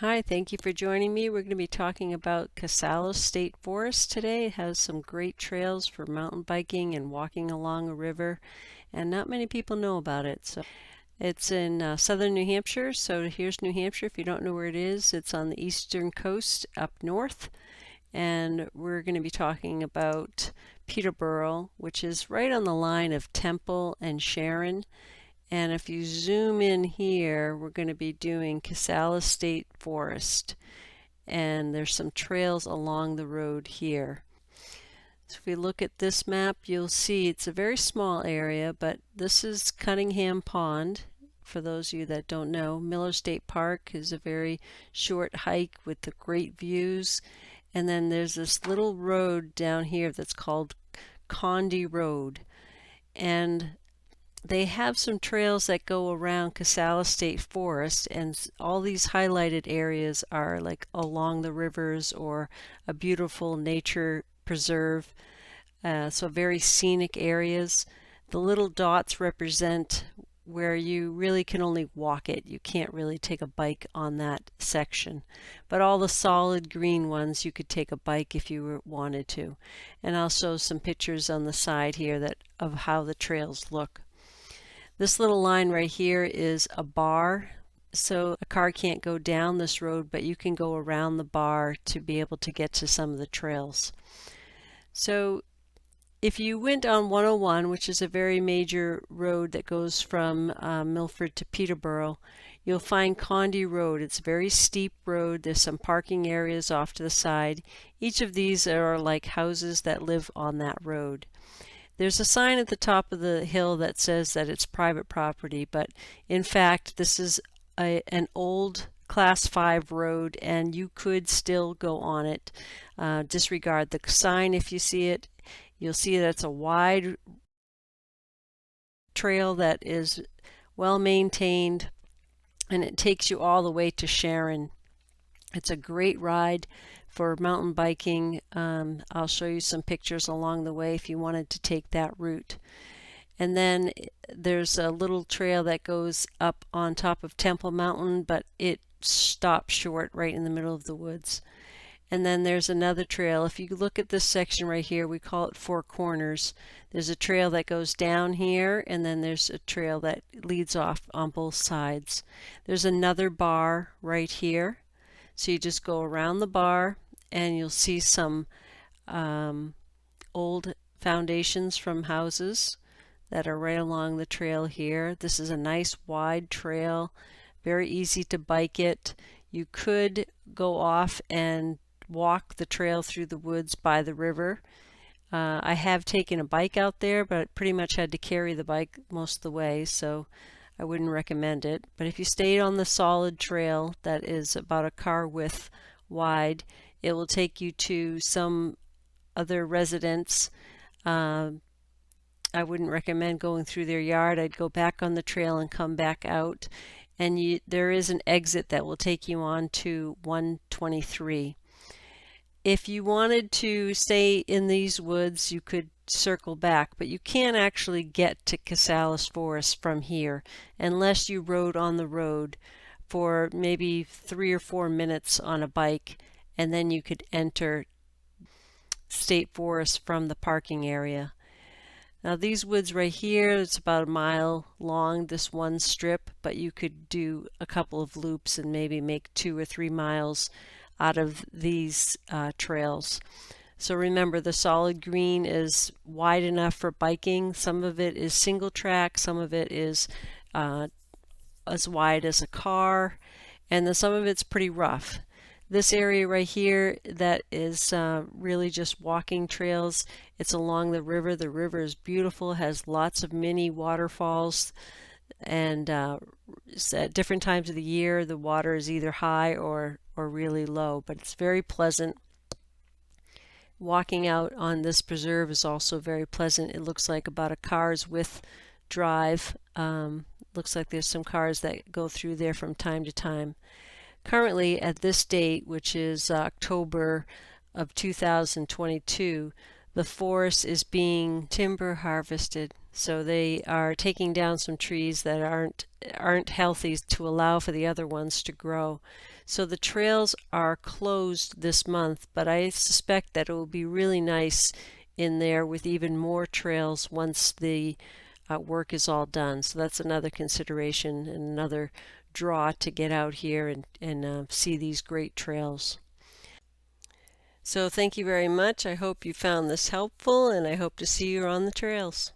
Hi, thank you for joining me. We're going to be talking about Casalis State Forest today. It has some great trails for mountain biking and walking along a river, and not many people know about it. So it's in southern New Hampshire. So here's New Hampshire. If you don't know where it is, it's on the eastern coast up north. And we're going to be talking about Peterborough, which is right on the line of Temple and Sharon. And if you zoom in here, we're going to be doing Casalis State Forest. And there's some trails along the road here. So if we look at this map, you'll see it's a very small area, but this is Cunningham Pond. For those of you that don't know, Miller State Park is a very short hike with the great views. And then there's this little road down here that's called Condy Road. And they have some trails that go around Casalis State Forest, and all these highlighted areas are like along the rivers or a beautiful nature preserve, so very scenic areas. The little dots represent where you really can only walk it. You can't really take a bike on that section. But all the solid green ones, you could take a bike if you wanted to. And I'll show some pictures on the side here of how the trails look. This little line right here is a bar, so a car can't go down this road, but you can go around the bar to be able to get to some of the trails. So if you went on 101, which is a very major road that goes from Milford to Peterborough, you'll find Condy Road. It's a very steep road. There's some parking areas off to the side. Each of these are like houses that live on that road. There's a sign at the top of the hill that says that it's private property, but in fact this is an old Class 5 road and you could still go on it. Disregard the sign if you see it. You'll see that it's a wide trail that is well maintained, and it takes you all the way to Sharon. It's a great ride for mountain biking. I'll show you some pictures along the way if you wanted to take that route. And then there's a little trail that goes up on top of Temple Mountain, but it stops short right in the middle of the woods. And then there's another trail. If you look at this section right here, we call it Four Corners. There's a trail that goes down here, and then there's a trail that leads off on both sides. There's another bar right here. So you just go around the bar and you'll see some old foundations from houses that are right along the trail here. This is a nice wide trail, very easy to bike it. You could go off and walk the trail through the woods by the river. I have taken a bike out there, but pretty much had to carry the bike most of the way, so I wouldn't recommend it. But if you stayed on the solid trail that is about a car width wide, it will take you to some other residents. I wouldn't recommend going through their yard. I'd go back on the trail and come back out. And there is an exit that will take you on to 123. If you wanted to stay in these woods, you could circle back, but you can't actually get to Casalis Forest from here unless you rode on the road for maybe 3 or 4 minutes on a bike, and then you could enter State Forest from the parking area. Now these woods right here, it's about a mile long, this one strip, but you could do a couple of loops and maybe make 2 or 3 miles out of these trails. So remember, the solid green is wide enough for biking. Some of it is single track, some of it is as wide as a car, and then some of it's pretty rough. This area right here that is really just walking trails. It's along the river. The river is beautiful, has lots of mini waterfalls, and at different times of the year the water is either high or really low, but it's very pleasant. Walking out on this preserve is also very pleasant. It looks like about a car's width drive. Looks like there's some cars that go through there from time to time. Currently at this date, which is October of 2022, the forest is being timber harvested. So they are taking down some trees that aren't healthy to allow for the other ones to grow. So the trails are closed this month, but I suspect that it will be really nice in there with even more trails once the work is all done. So that's another consideration and another draw to get out here and see these great trails. So thank you very much. I hope you found this helpful, and I hope to see you on the trails.